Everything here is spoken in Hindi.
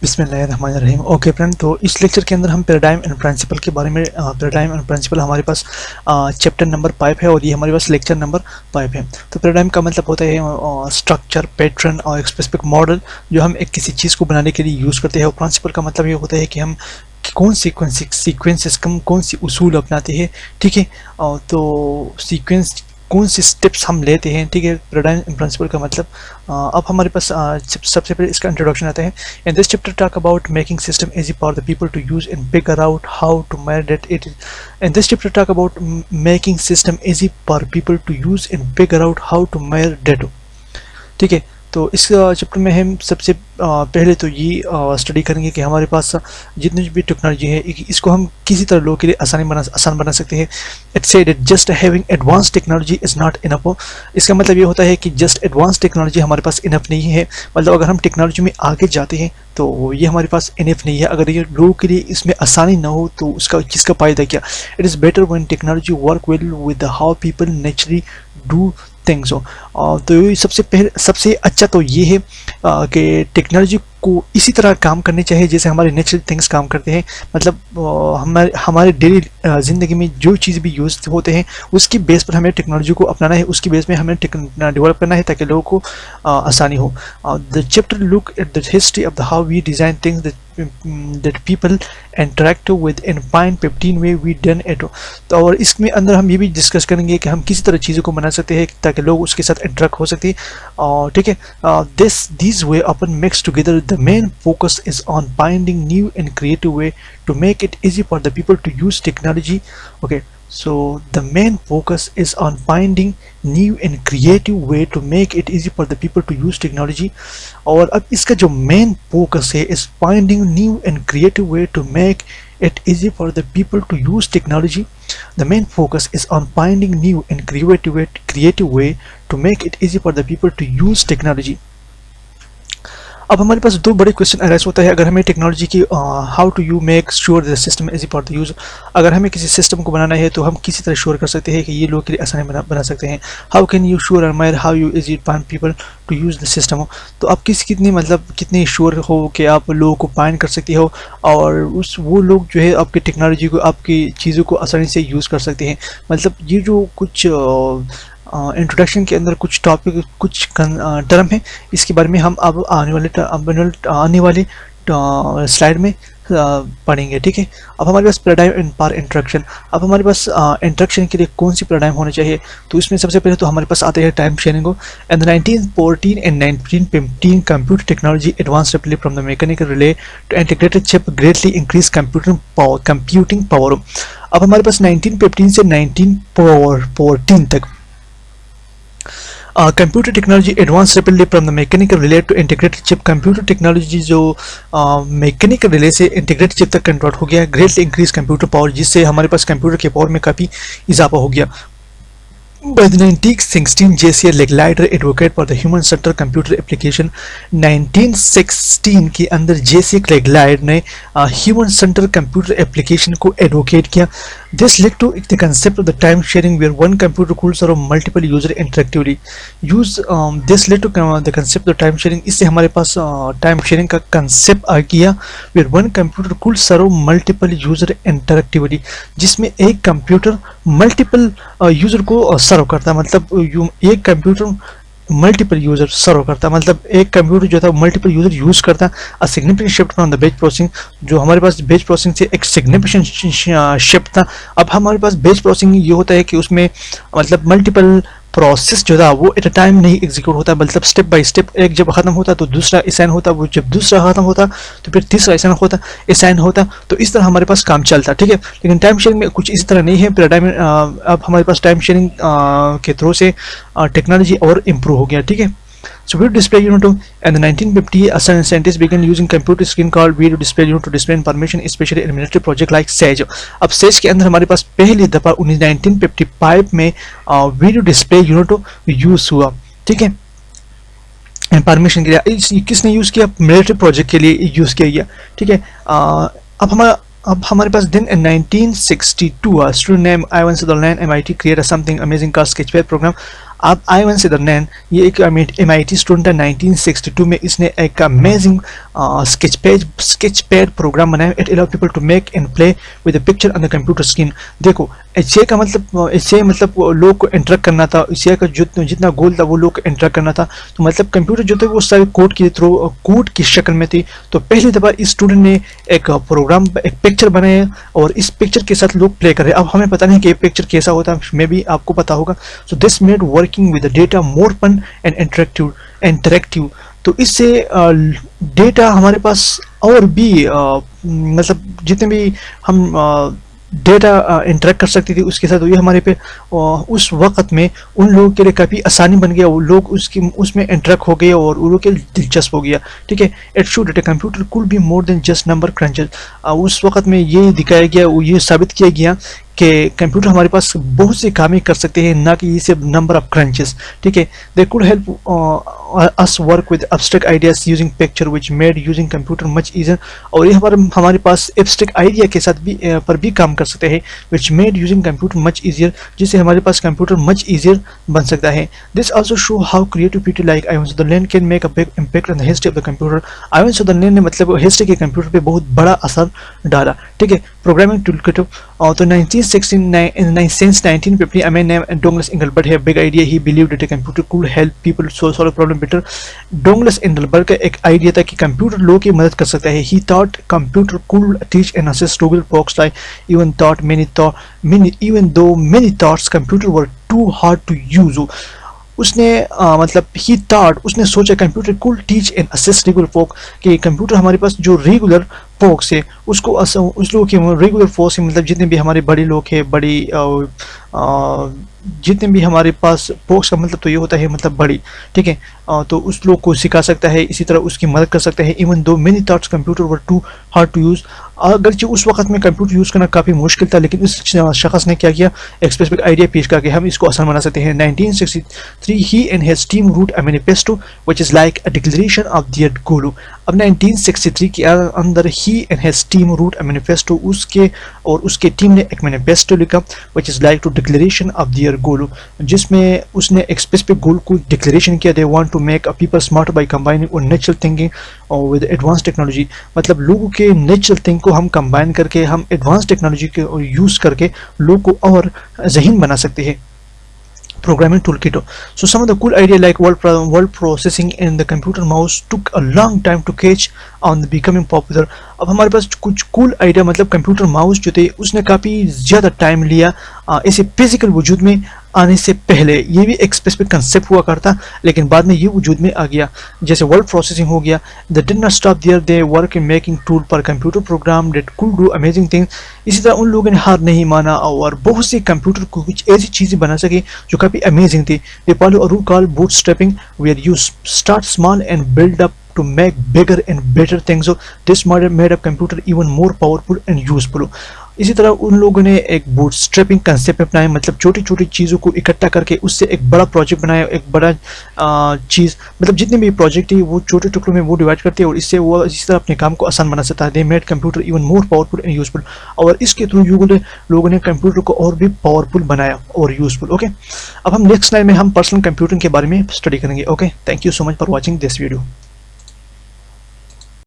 बिस्मिल्लाहिर्रहमानिर्रहीम। ओके फ्रेंड, तो इस लेक्चर के अंदर हम पैराडाइम एंड प्रिंसिपल के बारे में पैराडाइम एंड प्रिंसिपल हमारे पास चैप्टर नंबर 5 है और ये हमारे पास लेक्चर नंबर 5 है। तो पैराडाइम का मतलब होता है स्ट्रक्चर, पैटर्न और एक स्पेसिफिक मॉडल जो हम एक किसी चीज़ को बनाने के लिए यूज़ करते हैं। और प्रिंसिपल का मतलब ये होता है कि हम कौन सीक्वेंसेस कौन सी उसूल अपनाते हैं, ठीक है। तो सीक्वेंस कौन सी स्टेप्स हम लेते हैं, ठीक है। पैराडाइम प्रिंसिपल का मतलब अब हमारे पास सबसे पहले इसका इंट्रोडक्शन आता है। In this chapter talk about making system easy for the people to use and figure out how to manage it. In this chapter talk about making system easy for people to use and figure out how to manage it, ठीक है। तो इस चैप्टर में हम सबसे पहले तो ये स्टडी करेंगे कि हमारे पास जितनी भी टेक्नोलॉजी है इसको हम किसी तरह लोगों के लिए आसान बना सकते हैं। It said that just having advance technology is not enough. इसका मतलब ये होता है कि जस्ट एडवांस टेक्नोलॉजी हमारे पास इनफ नहीं है। मतलब अगर हम टेक्नोलॉजी में आगे जाते हैं तो ये हमारे पास इनफ नहीं है। अगर ये लोगों के लिए इसमें आसानी ना हो तो उसका किसका फ़ायदा क्या। It is better when technology work well with how people naturally do things हो। तो सबसे अच्छा तो ये है कि टेक्नोलॉजी को इसी तरह काम करनी चाहिए जैसे हमारे नेचुरल थिंग्स काम करते हैं। मतलब हमारे डेली ज़िंदगी में जो चीज़ भी यूज़ होते हैं उसकी बेस पर हमें टेक्नोलॉजी को अपनाना है, उसकी बेस में हमें डेवलप करना है ताकि लोगों को आसानी हो। The chapter look at the history of the how we design things that people interact with in fine 15 way we done it। तो और इसमें अंदर हम ये भी डिस्कस करेंगे कि हम किसी तरह चीज़ों को बना सकते हैं ताकि लोग उसके साथ इंटरेक्ट हो सकते हैं, और ठीक है। these way often mixed together। the main focus is on finding new and creative way to make it easy for the people to use technology। okay, so the main focus is on finding new and creative way to make it easy for the people to use technology। और अब इसका जो main focus है is finding new and creative way to make it easy for the people to use technology। the main focus is on finding new and creative way to make it easy for the people to use technology। अब हमारे पास दो बड़े क्वेश्चन अराइज होता है अगर हमें टेक्नोलॉजी की how to you make sure the system easy for the use. अगर हमें किसी सिस्टम को बनाना है तो हम किसी तरह श्योर कर सकते हैं कि ये लोग के लिए आसानी बना सकते हैं। हाउ कैन यू श्योर और मायर how you easy find people to use the system. तो आप कितनी श्योर हो कि आप लोगों को फाइंड कर सकते हो और वो लोग जो है आपकी टेक्नोलॉजी को, आपकी चीज़ों को आसानी से यूज़ कर सकते हैं। मतलब ये जो कुछ इंट्रोडक्शन के अंदर कुछ टॉपिक, कुछ टर्म है, इसके बारे में हम अब आने वाली स्लाइड में पढ़ेंगे, ठीक है। अब हमारे पास पैराडाइम एंड पार इंट्रैक्शन। अब हमारे पास इंट्रैक्शन के लिए कौन सी पैराडाइम होनी चाहिए, तो इसमें सबसे पहले तो हमारे पास आते हैं टाइम शेयरिंग को। And 1914 and 1915 computer technology advance rapidly from the mechanical relay to integrated chip greatly increase computing power. अब हमारे पास 1915 से 1914 तक computer technology advance rapidly from the mechanical relay to integrated chip. Computer technology जो मैकेनिकल रिले से इंटीग्रेटेड चिप तक कन्वर्ट हो गया, ग्रेटली इंक्रीज कंप्यूटर पावर, जिससे हमारे पास कंप्यूटर के पावर में काफ़ी इजाफा हो गया। By the 1916 JCL Leglider advocate for the human centered computer application। 1916 के अंदर JCL Leglider ने human centered computer application को advocate किया। This led to the concept of the time sharing where one computer could serve multiple user interactively। This led to the concept of time sharing। इससे हमारे पास time sharing का concept आ गया where one computer could serve multiple user interactively, जिसमें एक कंप्यूटर मल्टीपल यूज़र को सर्व करता है। मतलब एक कंप्यूटर मल्टीपल यूज़र सर्व करता है, मतलब एक कंप्यूटर जो था मल्टीपल यूज़र यूज़ करता है। A significant shift from the batch processing, जो हमारे पास बैच प्रोसेसिंग से एक सिग्निफिकेंट शिफ्ट था। अब हमारे पास बैच प्रोसेसिंग ये होता है कि उसमें मतलब मल्टीपल प्रोसेस जो था वो एट अ टाइम नहीं एग्जीक्यूट होता, मतलब स्टेप बाय स्टेप, एक जब ख़त्म होता तो दूसरा असाइन होता, वो जब दूसरा ख़त्म होता तो फिर तीसरा असाइन होता। तो इस तरह हमारे पास काम चलता, ठीक है। लेकिन टाइम शेयरिंग में कुछ इस तरह नहीं है। पैराडाइम अब हमारे पास टाइम शेयरिंग के थ्रू से टेक्नोलॉजी और इम्प्रूव हो गया, ठीक है। So video display unit and the 1950 scientists began using computer screen called video display unit to display information, especially in administrative project like SAGE। अब SAGE के अंदर हमारे पास पहली दफ़ा 1955 में वीडियो डिस्प्ले यूनिट यूज़ हुआ, ठीक है, इंफॉर्मेशन के लिए। किसने यूज़ किया, मिलिट्री प्रोजेक्ट के लिए यूज़ किया गया, ठीक है। अब हमारे पास दिन in 1962 student named Ivan Sutherland MIT created something amazing called Sketchpad program। अब आइवन सिदरलैंड ये एक MIT स्टूडेंट है। 1962 में इसने एक अमेजिंग स्केच पैड प्रोग्राम बनाया। It allow people to make and play with the picture on the computer screen. देखो एचसीआई का मतलब, इससे मतलब लोग को इंटरेक्ट करना था, एचसीआई का जितना गोल था वो लोग को इंटरेक्ट करना था। तो मतलब कंप्यूटर जो थे वो सारे कोड के थ्रू, कोड की शक्ल में थी। तो पहली दफ़ा इस स्टूडेंट ने एक प्रोग्राम, एक पिक्चर बनाया और इस पिक्चर के साथ लोग प्ले कर रहे हैं। अब हमें पता नहीं कि ये पिक्चर कैसा होता है, मे भी आपको पता होगा। So this made working with the data more fun and interactive. तो इससे डेटा हमारे पास और भी मतलब जितने भी हम डेटा इंटरेक्ट कर सकती थी उसके साथ, ये हमारे पे उस वक्त में उन लोगों के लिए काफ़ी आसानी बन गया। वो लोग उसमें इंटरेक्ट हो गए और उन लोगों के लिए दिलचस्प हो गया। ठीक है, it show that a computer could be more than just number cruncher. उस वक्त में ये दिखाया गया, ये साबित किया गया कि कंप्यूटर हमारे पास बहुत से काम कर सकते हैं, ना कि ये सिर्फ नंबर ऑफ क्रंचेस। ठीक है, they could help us work with abstract ideas using picture which made using computer much easier. और ये हमारे पास एब्स्ट्रैक्ट आइडिया के साथ भी पर भी काम कर सकते हैं, which made using computer much easier, जिससे हमारे पास कंप्यूटर मच ईजियर बन सकता है। This also show how creative people like Ivan Sutherland can make a big impact on the history of the computer. Ivan Sutherland ने मतलब हिस्ट्री के कंप्यूटर पे बहुत बड़ा असर डाला। ठीक है, प्रोग्रामिंग टूलकिट। तो 1969 since 1950, a man named Douglas Engelbart had a big idea. He believed that a computer could help people solve a problem better. Douglas Engelbart का एक आइडिया था कि कंप्यूटर लोगों की मदद कर सकता है। He thought computer could teach and assist Google folks like even though many thoughts computer were too hard to use. उसने मतलब ही थॉट, उसने सोचा कंप्यूटर कुल टीच एंड असिस्ट रेगुलर फोक, कि कंप्यूटर हमारे पास जो रेगुलर फोक्स है उसको उस लोगों के रेगुलर फोक्स है, मतलब जितने भी हमारे बड़े लोग हैं, जितने भी हमारे पास फोक्स का मतलब तो ये होता है मतलब बड़ी। ठीक है, तो उस लोग को सिखा सकता है, इसी तरह उसकी मदद कर सकता है। Even though many thoughts computer were too hard to use, अगरचे उस वक्त में कंप्यूटर यूज़ करना काफ़ी मुश्किल था, लेकिन इस शख्स ने क्या किया, एक स्पेसिफिक आइडिया पेश करके हम इसको आसान बना सकते हैं। 1963 he and his team wrote a manifesto which is like a declaration of their goal. अब 1963 के अंदर he and his team wrote a manifesto, उसके और उसके टीम ने एक मैनिफेस्टो लिखा which is like to declaration of their goal, जिसमें उसने एक स्पेसिफिक गोल को डिक्लेरेशन किया। They want to make a people smart by combining natural thinking with advance technology. मतलब लोगों के नेचुरल थिंक को हम कंबाइन करके, हम एडवांस टेक्नोलॉजी के यूज़ करके लोग को और ज़हीन बना सकते हैं। Programming toolkit. So some of the cool idea like word processing in the computer mouse took a long time to catch on becoming popular. अब हमारे पास कुछ cool idea, मतलब कंप्यूटर माउस जो थे उसने काफ़ी ज़्यादा टाइम लिया इसे फिजिकल वजूद में आने से पहले। ये भी एक स्पेसिफिक कंसेप्ट हुआ करता, लेकिन बाद में ये वजूद में आ गया। जैसे वर्ड प्रोसेसिंग हो गया, they did not stop there, they work in making tool पर computer program that could do amazing things. इसी तरह उन लोगों ने हार नहीं माना और बहुत से कंप्यूटर को कुछ ऐसी चीज़ें बना सके जो काफ़ी अमेजिंग थी। They follow a rule called bootstrapping where you start small and build up to make bigger and better things. So this model made a computer even more powerful and useful. इसी तरह उन लोगों ने एक बूटस्ट्रैपिंग कंसेप्ट अपनाया, मतलब छोटी छोटी चीज़ों को इकट्ठा करके उससे एक बड़ा प्रोजेक्ट बनाया, एक बड़ा चीज़, मतलब जितने भी प्रोजेक्ट है वो छोटे टुकड़ों में वो डिवाइड करते हैं और इससे वो इसी तरह अपने काम को आसान बना सकता है। They made computer even more powerful and useful, और इसके थ्रू लोगों ने कंप्यूटर को और भी पावरफुल बनाया और यूजफुल। ओके, अब हम नेक्स्ट लाइन में हम पर्सनल कंप्यूटिंग के बारे में स्टडी करेंगे। Okay, thank you so much for watching this video.